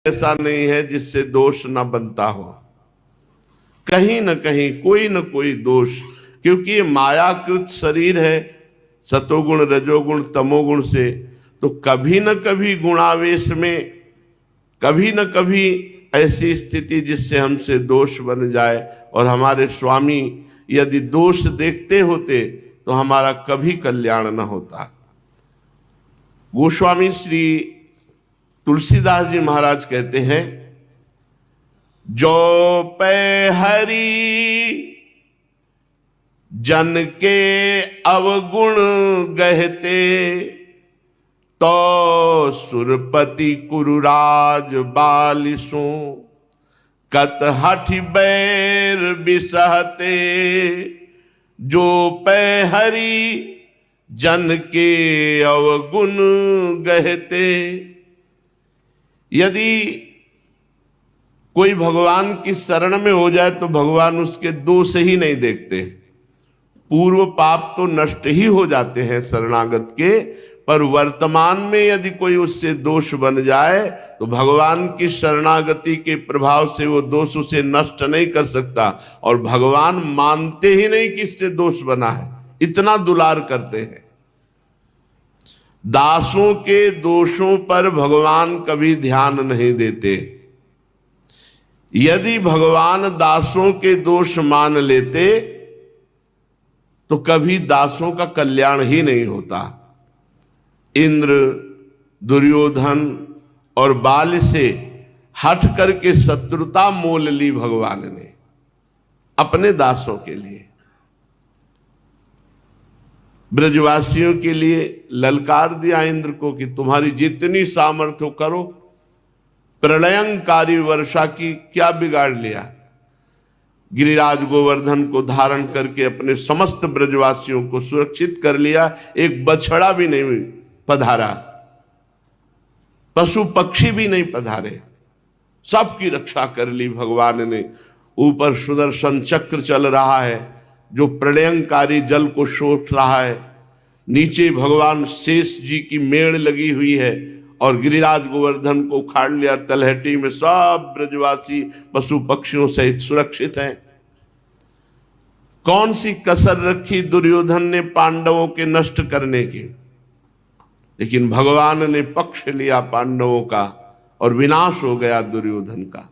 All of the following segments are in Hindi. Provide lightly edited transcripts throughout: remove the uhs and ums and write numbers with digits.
ऐसा नहीं है जिससे दोष न बनता हो, कहीं न कहीं कोई न कोई दोष, क्योंकि ये मायाकृत शरीर है सतोगुण रजोगुण तमोगुण से, तो कभी न कभी गुणावेश में कभी न कभी ऐसी स्थिति जिससे हमसे दोष बन जाए। और हमारे स्वामी यदि दोष देखते होते तो हमारा कभी कल्याण न होता। गोस्वामी श्री तुलसीदास जी महाराज कहते हैं, जो पै हरि जन के अवगुण गहते, तो सुरपति कुरुराज बालिसों कत हठि बैर बिसहते। जो पै हरि जन के अवगुण गहते। यदि कोई भगवान की शरण में हो जाए तो भगवान उसके दोष ही नहीं देखते। पूर्व पाप तो नष्ट ही हो जाते हैं शरणागत के, पर वर्तमान में यदि कोई उससे दोष बन जाए तो भगवान की शरणागति के प्रभाव से वो दोष उसे नष्ट नहीं कर सकता। और भगवान मानते ही नहीं कि इससे दोष बना है, इतना दुलार करते हैं। दासों के दोषों पर भगवान कभी ध्यान नहीं देते। यदि भगवान दासों के दोष मान लेते तो कभी दासों का कल्याण ही नहीं होता। इंद्र, दुर्योधन और बाल से हट करके शत्रुता मोल ली भगवान ने अपने दासों के लिए। ब्रजवासियों के लिए ललकार दिया इंद्र को कि तुम्हारी जितनी सामर्थ्य करो, प्रलयंकारी वर्षा की क्या बिगाड़ लिया। गिरिराज गोवर्धन को धारण करके अपने समस्त ब्रजवासियों को सुरक्षित कर लिया, एक बछड़ा भी नहीं पधारा, पशु पक्षी भी नहीं पधारे, सबकी रक्षा कर ली भगवान ने। ऊपर सुदर्शन चक्र चल रहा है जो प्रलयंकारी जल को सोख रहा है, नीचे भगवान शेष जी की मेड़ लगी हुई है और गिरिराज गोवर्धन को उखाड़ लिया। तलहटी में सब ब्रजवासी पशु पक्षियों सहित सुरक्षित हैं। कौन सी कसर रखी दुर्योधन ने पांडवों के नष्ट करने की, लेकिन भगवान ने पक्ष लिया पांडवों का और विनाश हो गया दुर्योधन का।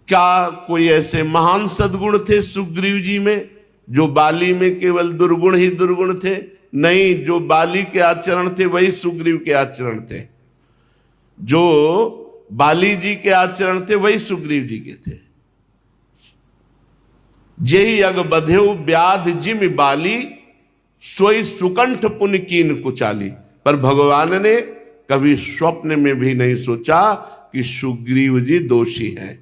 क्या कोई ऐसे महान सद्गुण थे सुग्रीव जी में जो बाली में केवल दुर्गुण ही दुर्गुण थे? नहीं, जो बाली के आचरण थे वही सुग्रीव के आचरण थे, जो बाली जी के आचरण थे वही सुग्रीव जी के थे। जेहि अग बधेउ व्याध जिम बाली, सोई सुकंठ पुन कीन कुचाली। पर भगवान ने कभी स्वप्न में भी नहीं सोचा कि सुग्रीव जी दोषी है।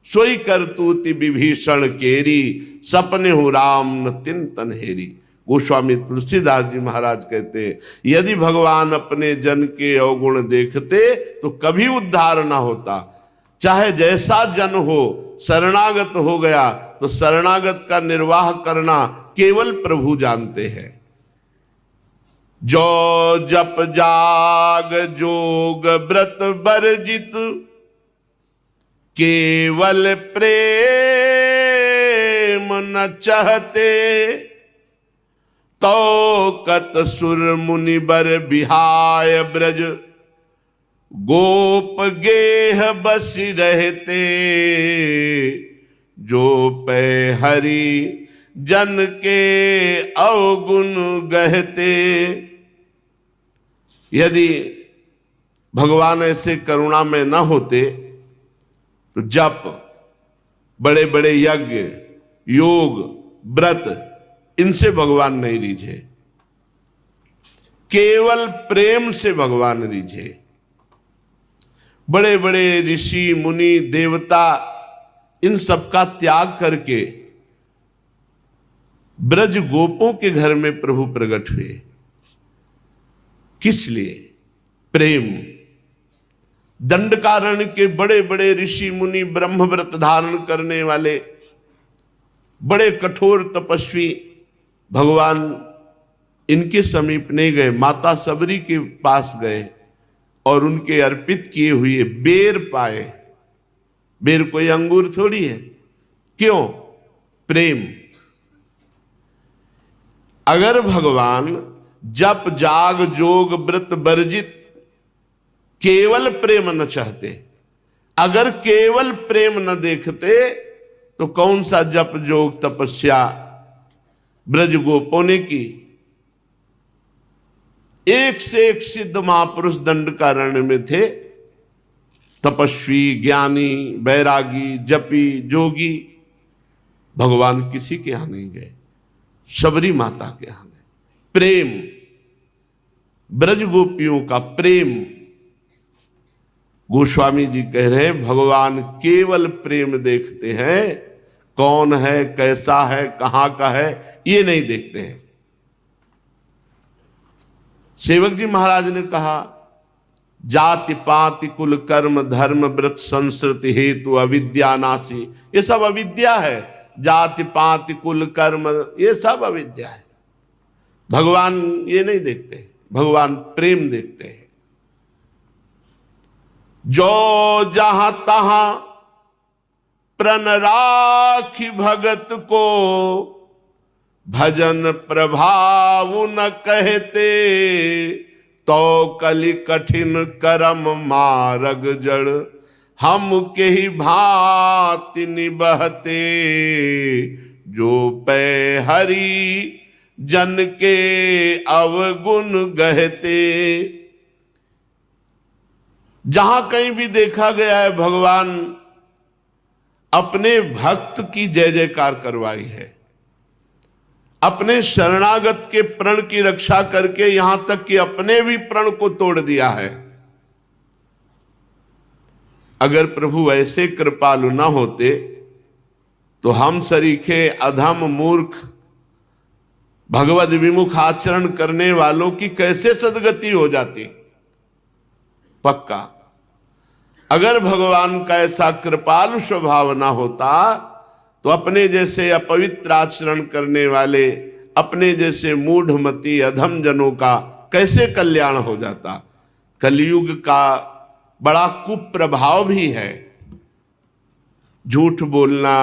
सोई करतूति विभीषण केरी, सपने हो राम न तिन तनहेरी। गोस्वामी तुलसीदास जी महाराज कहते हैं, यदि भगवान अपने जन के अवगुण देखते तो कभी उद्धार ना होता। चाहे जैसा जन हो, शरणागत हो गया तो शरणागत का निर्वाह करना केवल प्रभु जानते हैं। जो जप जाग जोग व्रत वर्जित, केवल प्रेम न चाहते। तो कत सुर मुनि बर बिहाय ब्रज, गोप गेह बस रहते। जो पै हरि जन के अवगुण गहते। यदि भगवान ऐसे करुणा में न होते तो जप, बड़े बड़े यज्ञ, योग, व्रत, इनसे भगवान नहीं रीझे, केवल प्रेम से भगवान रीझे। बड़े बड़े ऋषि मुनि देवता इन सबका त्याग करके ब्रज गोपों के घर में प्रभु प्रकट हुए। किस लिए? प्रेम। दंडकारण्य के बड़े बड़े ऋषि मुनि, ब्रह्म व्रत धारण करने वाले बड़े कठोर तपस्वी, भगवान इनके समीप नहीं गए, माता सबरी के पास गए और उनके अर्पित किए हुए बेर पाए। बेर कोई अंगूर थोड़ी है। क्यों? प्रेम। अगर भगवान जप जाग जोग व्रत वर्जित केवल प्रेम न चाहते, अगर केवल प्रेम न देखते, तो कौन सा जप जोग तपस्या ब्रज गोपों ने की। एक से एक सिद्ध महापुरुष दंडकारण्य में थे, तपस्वी, ज्ञानी, बैरागी, जपी, जोगी। भगवान किसी के यहां नहीं गए, शबरी माता के यहां गए। प्रेम, ब्रज गोपियों का प्रेम। गोस्वामी जी कह रहे हैं भगवान केवल प्रेम देखते हैं, कौन है, कैसा है, कहां का है, ये नहीं देखते हैं। सेवक जी महाराज ने कहा जाति पाति कुल कर्म धर्म व्रत संस्कृति हेतु अविद्या नासी। ये सब अविद्या है। जाति पाति कुल कर्म ये सब अविद्या है। भगवान ये नहीं देखते, भगवान प्रेम देखते हैं। जो जहां तहां प्रण राखी भगत को, भजन प्रभाव न कहते, तो कलि कठिन करम मार्ग जड़, हम के ही भांति निबहते, जो पै हरि जन के अवगुण गहते। जहां कहीं भी देखा गया है भगवान अपने भक्त की जय जयकार करवाई है, अपने शरणागत के प्रण की रक्षा करके यहां तक कि अपने भी प्रण को तोड़ दिया है। अगर प्रभु ऐसे कृपालु न होते तो हम सरीखे अधम मूर्ख भगवद विमुख आचरण करने वालों की कैसे सदगति हो जाती। पक्का अगर भगवान का ऐसा कृपालु स्वभाव ना होता तो अपने जैसे अपवित्र आचरण करने वाले, अपने जैसे मूढ़मती अधम जनों का कैसे कल्याण हो जाता। कलयुग का बड़ा कुप्रभाव भी है। झूठ बोलना,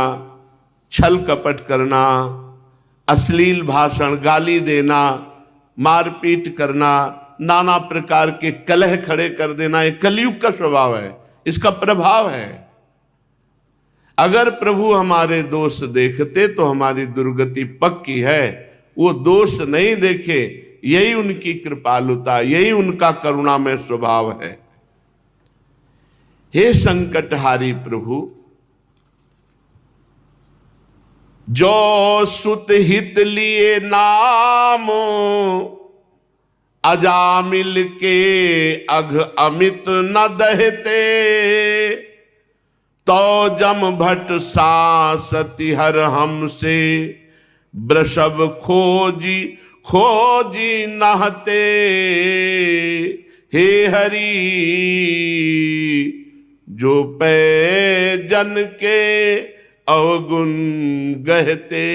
छल कपट करना, अश्लील भाषण, गाली देना, मारपीट करना, नाना प्रकार के कलह खड़े कर देना, ये कलयुग का स्वभाव है, इसका प्रभाव है। अगर प्रभु हमारे दोष देखते तो हमारी दुर्गति पक्की है। वो दोष नहीं देखे, यही उनकी कृपालुता, यही उनका करुणामय स्वभाव है। हे संकटहारी प्रभु, जो सुत हित लिए नाम, अजामिल के अघ अमित न दहते, तो जम भट सासति हर हमसे, वृषभ खोजी खोजी नहते। हे हरि जो पै जन के अवगुण गहते।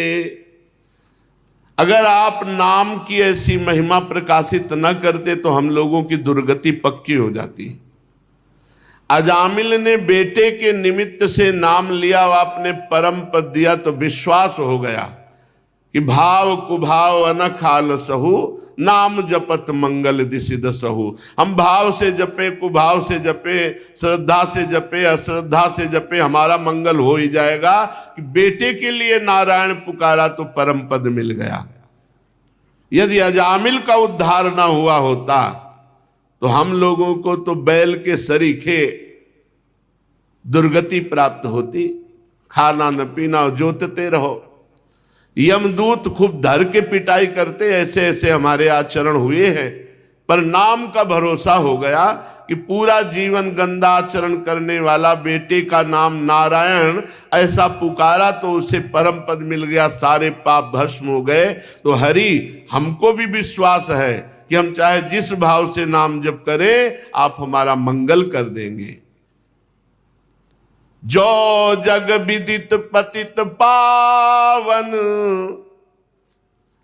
अगर आप नाम की ऐसी महिमा प्रकाशित न करते तो हम लोगों की दुर्गति पक्की हो जाती। अजामिल ने बेटे के निमित्त से नाम लिया, आपने परम पद दिया तो विश्वास हो गया कि भाव कुभाव अनख आलसहु, नाम जपत मंगल दिसि दसहु। हम भाव से जपे, कुभाव से जपे, श्रद्धा से जपे, अश्रद्धा से जपे, हमारा मंगल हो ही जाएगा। कि बेटे के लिए नारायण पुकारा तो परम पद मिल गया। यदि अजामिल का उद्धार ना हुआ होता तो हम लोगों को तो बैल के सरीखे दुर्गति प्राप्त होती। खाना न पीना, जोतते रहो। यमदूत खूब धर के पिटाई करते, ऐसे ऐसे हमारे आचरण हुए हैं। पर नाम का भरोसा हो गया कि पूरा जीवन गंदा आचरण करने वाला बेटे का नाम नारायण ऐसा पुकारा तो उसे परम पद मिल गया, सारे पाप भस्म हो गए। तो हरि हमको भी विश्वास है कि हम चाहे जिस भाव से नाम जप करें, आप हमारा मंगल कर देंगे। जो जग विदित पतित पावन,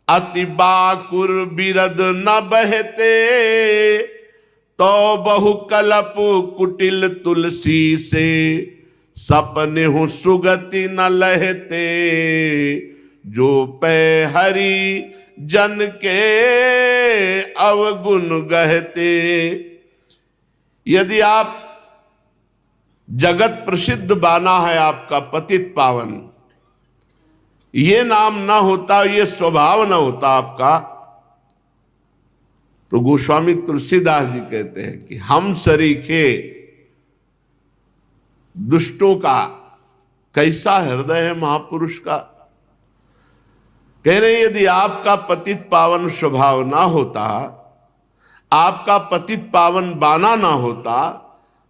अति बाकुर बिरद न बहते, तो बहु कलप कुटिल तुलसी से, सपने हूं सुगति न लहते, जो पै हरि जन के अवगुण गहते। यदि आप जगत प्रसिद्ध बाना है आपका पतित पावन, ये नाम ना होता, ये स्वभाव ना होता आपका, तो गोस्वामी तुलसीदास जी कहते हैं कि हम सरीखे दुष्टों का कैसा हृदय है महापुरुष का। कह रहे यदि आपका पतित पावन स्वभाव ना होता, आपका पतित पावन बाना ना होता,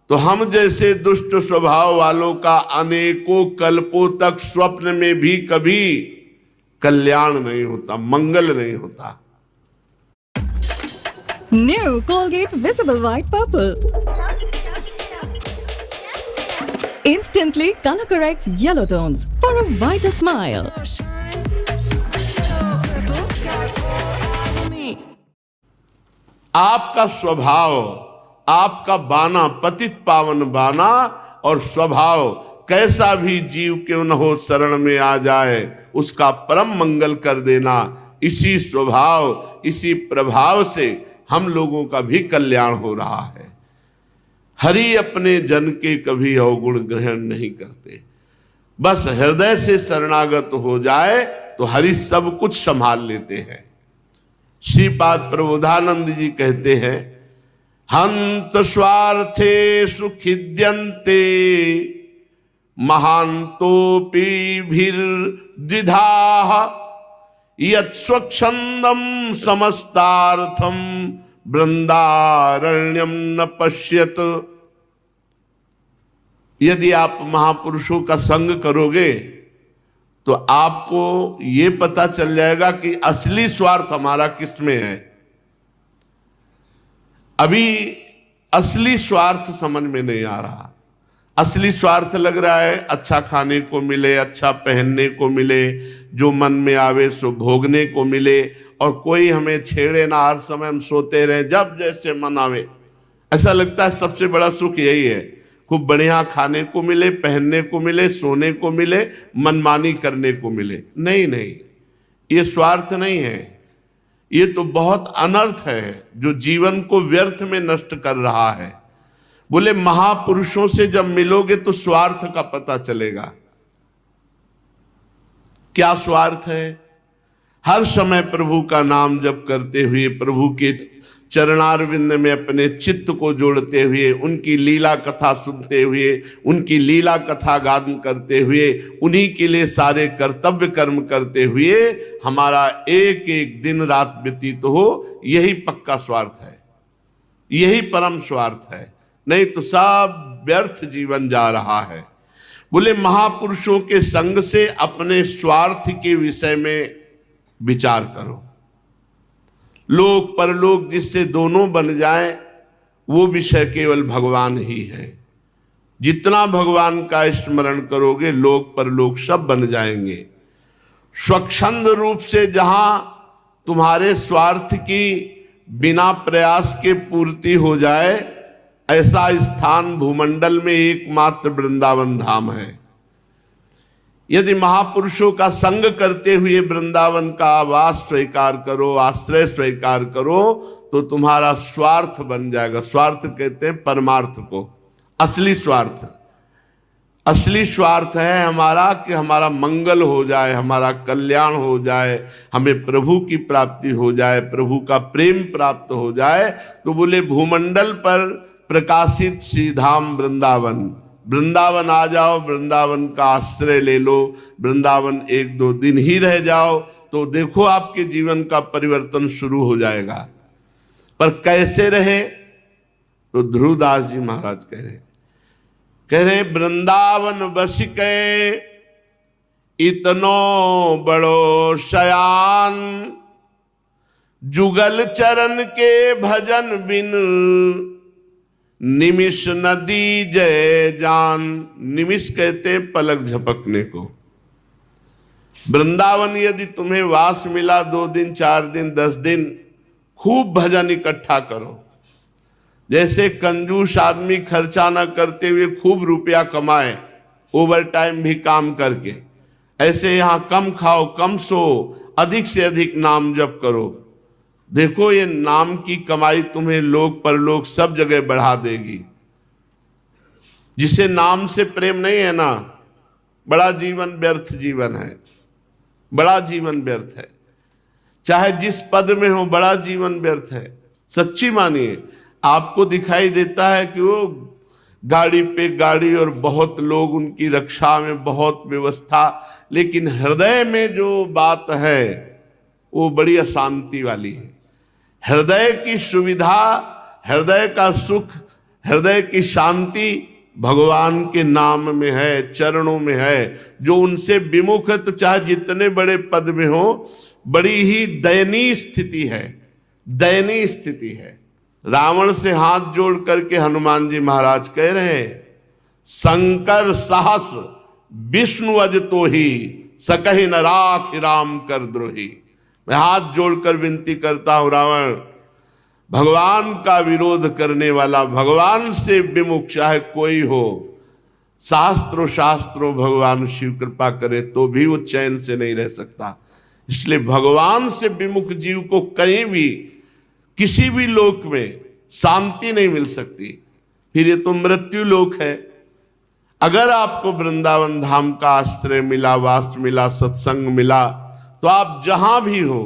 तो हम जैसे दुष्ट स्वभाव वालों का अनेकों कल्पों तक स्वप्न में भी कभी कल्याण नहीं होता, मंगल नहीं होता। New Colgate Visible White Purple instantly color corrects yellow tones for a whiter smile. आपका स्वभाव, आपका बाना, पतित पावन बाना और स्वभाव कैसा भी जीव क्यों न हो शरण में आ जाए, उसका परम मंगल कर देना, इसी स्वभाव, इसी प्रभाव से हम लोगों का भी कल्याण हो रहा है। हरि अपने जन के कभी अवगुण ग्रहण नहीं करते। बस हृदय से शरणागत हो जाए तो हरि सब कुछ संभाल लेते हैं। श्रीपाद प्रबोधानंद जी कहते हैं, हंत स्वार्थे सुखिद्यन्ते महांतोपि द्विधाः, यत् स्वच्छंदम समस्तार्थम वृंदारण्यम न पश्यत। यदि आप महापुरुषों का संग करोगे तो आपको ये पता चल जाएगा कि असली स्वार्थ हमारा किस में है। अभी असली स्वार्थ समझ में नहीं आ रहा। असली स्वार्थ लग रहा है अच्छा खाने को मिले, अच्छा पहनने को मिले, जो मन में आवे सो भोगने को मिले, और कोई हमें छेड़े ना, हर समय हम सोते रहे जब जैसे मन आवे। ऐसा लगता है सबसे बड़ा सुख यही है, खूब बढ़िया खाने को मिले, पहनने को मिले, सोने को मिले, मनमानी करने को मिले। नहीं नहीं, ये स्वार्थ नहीं है, ये तो बहुत अनर्थ है जो जीवन को व्यर्थ में नष्ट कर रहा है। बोले महापुरुषों से जब मिलोगे तो स्वार्थ का पता चलेगा। क्या स्वार्थ है? हर समय प्रभु का नाम जप करते हुए, प्रभु के चरणारविंद में अपने चित्त को जोड़ते हुए, उनकी लीला कथा सुनते हुए, उनकी लीला कथा गान करते हुए, उन्हीं के लिए सारे कर्तव्य कर्म करते हुए हमारा एक एक दिन रात व्यतीत हो, यही पक्का स्वार्थ है, यही परम स्वार्थ है। नहीं तो सब व्यर्थ जीवन जा रहा है। बोले महापुरुषों के संग से अपने स्वार्थ के विषय में विचार करो। लोक परलोक जिससे दोनों बन जाए वो विषय केवल भगवान ही है। जितना भगवान का स्मरण करोगे लोक परलोक सब बन जाएंगे। स्वच्छंद रूप से जहां तुम्हारे स्वार्थ की बिना प्रयास के पूर्ति हो जाए, ऐसा स्थान भूमंडल में एकमात्र वृंदावन धाम है। यदि महापुरुषों का संग करते हुए वृंदावन का आवास स्वीकार करो, आश्रय स्वीकार करो, तो तुम्हारा स्वार्थ बन जाएगा। स्वार्थ कहते हैं परमार्थ को, असली स्वार्थ। असली स्वार्थ है हमारा कि हमारा मंगल हो जाए, हमारा कल्याण हो जाए, हमें प्रभु की प्राप्ति हो जाए, प्रभु का प्रेम प्राप्त हो जाए। तो बोले भूमंडल पर प्रकाशित श्रीधाम वृंदावन, वृंदावन आ जाओ, वृंदावन का आश्रय ले लो, वृंदावन एक दो दिन ही रह जाओ तो देखो आपके जीवन का परिवर्तन शुरू हो जाएगा। पर कैसे रहे? तो ध्रुवदास जी महाराज कह रहे वृंदावन बस के इतनो बड़ो शयान, जुगल चरण के भजन बिन निमिष नदी जय जान। निमिष कहते पलक झपकने को। वृंदावन यदि तुम्हें वास मिला 2 दिन 4 दिन 10 दिन, खूब भजन इकट्ठा करो, जैसे कंजूस आदमी खर्चा न करते हुए खूब रुपया कमाए ओवर टाइम भी काम करके, ऐसे यहां कम खाओ कम सो, अधिक से अधिक नाम जप करो। देखो ये नाम की कमाई तुम्हें लोक परलोक सब जगह बढ़ा देगी। जिसे नाम से प्रेम नहीं है ना, बड़ा जीवन व्यर्थ जीवन है, बड़ा जीवन व्यर्थ है। चाहे जिस पद में हो, बड़ा जीवन व्यर्थ है। सच्ची मानिए, आपको दिखाई देता है कि वो गाड़ी पे गाड़ी और बहुत लोग उनकी रक्षा में, बहुत व्यवस्था, लेकिन हृदय में जो बात है वो बड़ी अशांति वाली है। हृदय की सुविधा, हृदय का सुख, हृदय की शांति भगवान के नाम में है, चरणों में है। जो उनसे विमुख है तो चाहे जितने बड़े पद में हो, बड़ी ही दयनीय स्थिति है, दयनीय स्थिति है। रावण से हाथ जोड़ करके हनुमान जी महाराज कह रहे हैं, शंकर साहस विष्णु अज तो ही, सकहि न राख राम कर द्रोही। मैं हाथ जोड़कर विनती करता हूं, रावण भगवान का विरोध करने वाला, भगवान से विमुख चाहे कोई हो, शास्त्रों भगवान शिव कृपा करे तो भी वो चैन से नहीं रह सकता। इसलिए भगवान से विमुख जीव को कहीं भी, किसी भी लोक में शांति नहीं मिल सकती। फिर ये तो मृत्यु लोक है। अगर आपको वृंदावन धाम का आश्रय मिला, वास मिला, सत्संग मिला, तो आप जहां भी हो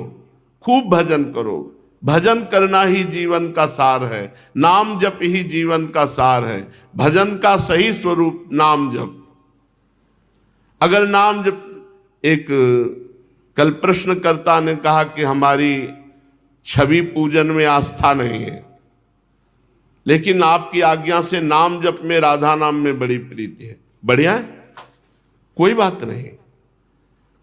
खूब भजन करो। भजन करना ही जीवन का सार है, नाम जप ही जीवन का सार है। भजन का सही स्वरूप नाम जप। अगर नाम जप, एक कल प्रश्नकर्ता ने कहा कि हमारी छवि पूजन में आस्था नहीं है, लेकिन आपकी आज्ञा से नाम जप में, राधा नाम में बड़ी प्रीति है। बढ़िया है, कोई बात नहीं,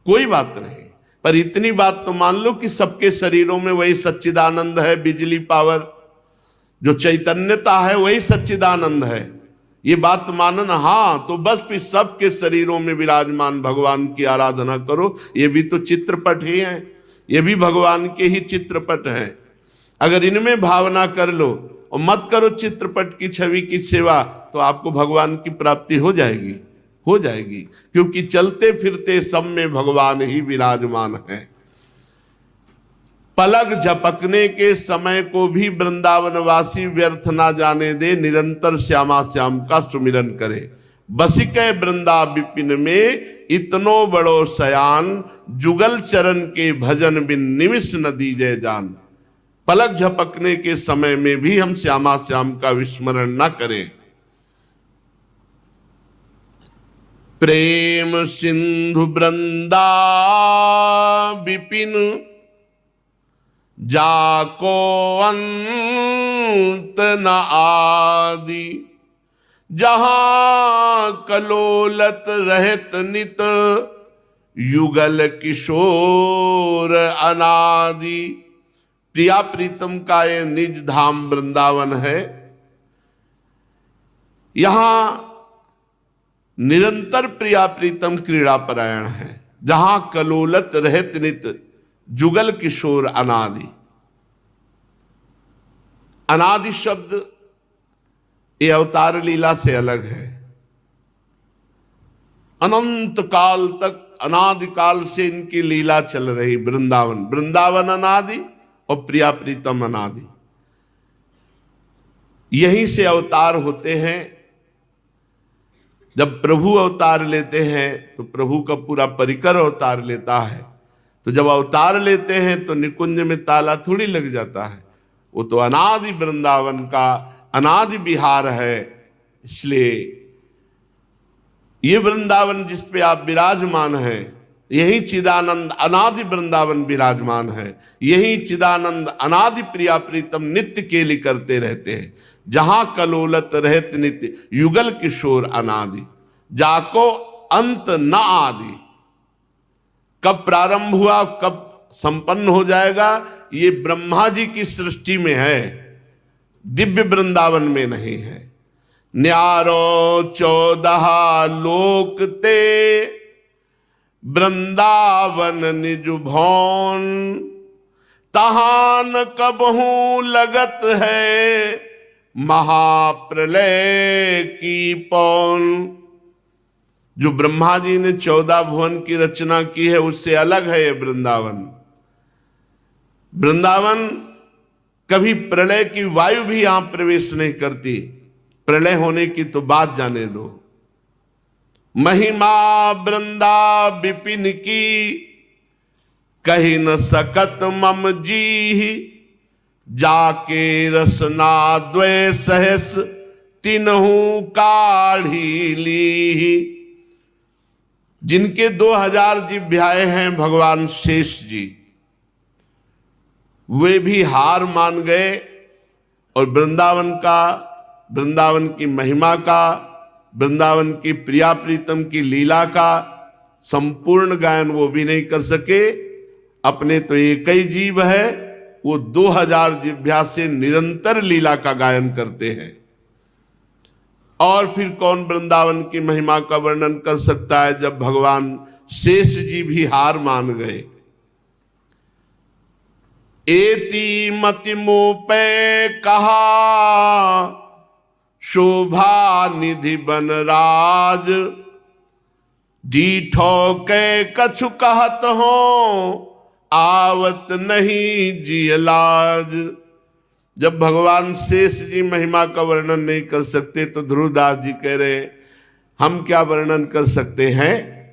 कोई बात नहीं। पर इतनी बात तो मान लो कि सबके शरीरों में वही सच्चिदानंद है, बिजली पावर, जो चैतन्यता है वही सच्चिदानंद है। ये बात मानना, हाँ, तो बस फिर सबके शरीरों में विराजमान भगवान की आराधना करो। ये भी तो चित्रपट ही है, ये भी भगवान के ही चित्रपट हैं। अगर इनमें भावना कर लो और मत करो चित्रपट की छवि की सेवा, तो आपको भगवान की प्राप्ति हो जाएगी, हो जाएगी। क्योंकि चलते फिरते सब में भगवान ही विराजमान है। पलक झपकने के समय को भी वृंदावनवासी व्यर्थ ना जाने दे, निरंतर श्यामा श्याम का सुमिरन करे। बसिके वृंदा विपिन में इतनो बड़ो सयान, जुगल चरण के भजन बिन निमिष न दीजे जान। पलक झपकने के समय में भी हम श्यामा श्याम का विस्मरण न करें। प्रेम सिंधु वृंदा विपिन, जाको अंत न आदि। जहां कलोलत रहत नित, युगल किशोर अनादि। प्रिया प्रीतम का ये निज धाम वृंदावन है। यहां निरंतर प्रिया प्रीतम क्रीड़ा परायण है। जहां कलोलत रहत नित, जुगल किशोर अनादि। अनादि शब्द ये अवतार लीला से अलग है। अनंत काल तक, अनादि काल से इनकी लीला चल रही। वृंदावन, वृंदावन अनादि और प्रिया प्रीतम अनादि। यहीं से अवतार होते हैं। जब प्रभु अवतार लेते हैं तो प्रभु का पूरा परिकर अवतार लेता है। तो जब अवतार लेते हैं तो निकुंज में ताला थोड़ी लग जाता है। वो तो अनादि वृंदावन का अनादि विहार है। इसलिए ये वृंदावन जिस पे आप विराजमान हैं, यही चिदानंद अनादि वृंदावन विराजमान है। यही चिदानंद अनादि प्रिया प्रीतम नित्य केली करते रहते हैं। जहां कलोलत रहत नित्य, युगल किशोर अनादि। जाको अंत न आदि। कब प्रारंभ हुआ, कब संपन्न हो जाएगा, ये ब्रह्मा जी की सृष्टि में है, दिव्य वृंदावन में नहीं है। न्यारो 14 लोक ते, वृंदावन निज भौन। तहान कबहू लगत है, महाप्रलय की पौन। जो ब्रह्मा जी ने 14 भुवन की रचना की है उससे अलग है ये वृंदावन। वृंदावन कभी प्रलय की वायु भी यहां प्रवेश नहीं करती, प्रलय होने की तो बात जाने दो। महिमा वृंदा विपिन की कही न सकत मम जी, जाके रसना द्वय सहस तिन्हु काढ़ी ली। जिनके 2000 जिह्वाएं हैं भगवान शेष जी, वे भी हार मान गए और वृंदावन का, वृंदावन की महिमा का, वृंदावन की प्रिया प्रीतम की लीला का संपूर्ण गायन वो भी नहीं कर सके। अपने तो एक ही जीव है, वो 2000 जिह्वा से निरंतर लीला का गायन करते हैं। और फिर कौन वृंदावन की महिमा का वर्णन कर सकता है जब भगवान शेष जी भी हार मान गए। एति मति मुपे कहा शोभा निधि बन राज, डीठो के कछु कहत हो आवत नहीं जियलाज। जब भगवान शेष जी महिमा का वर्णन नहीं कर सकते तो ध्रुवदास जी कह रहे हम क्या वर्णन कर सकते हैं।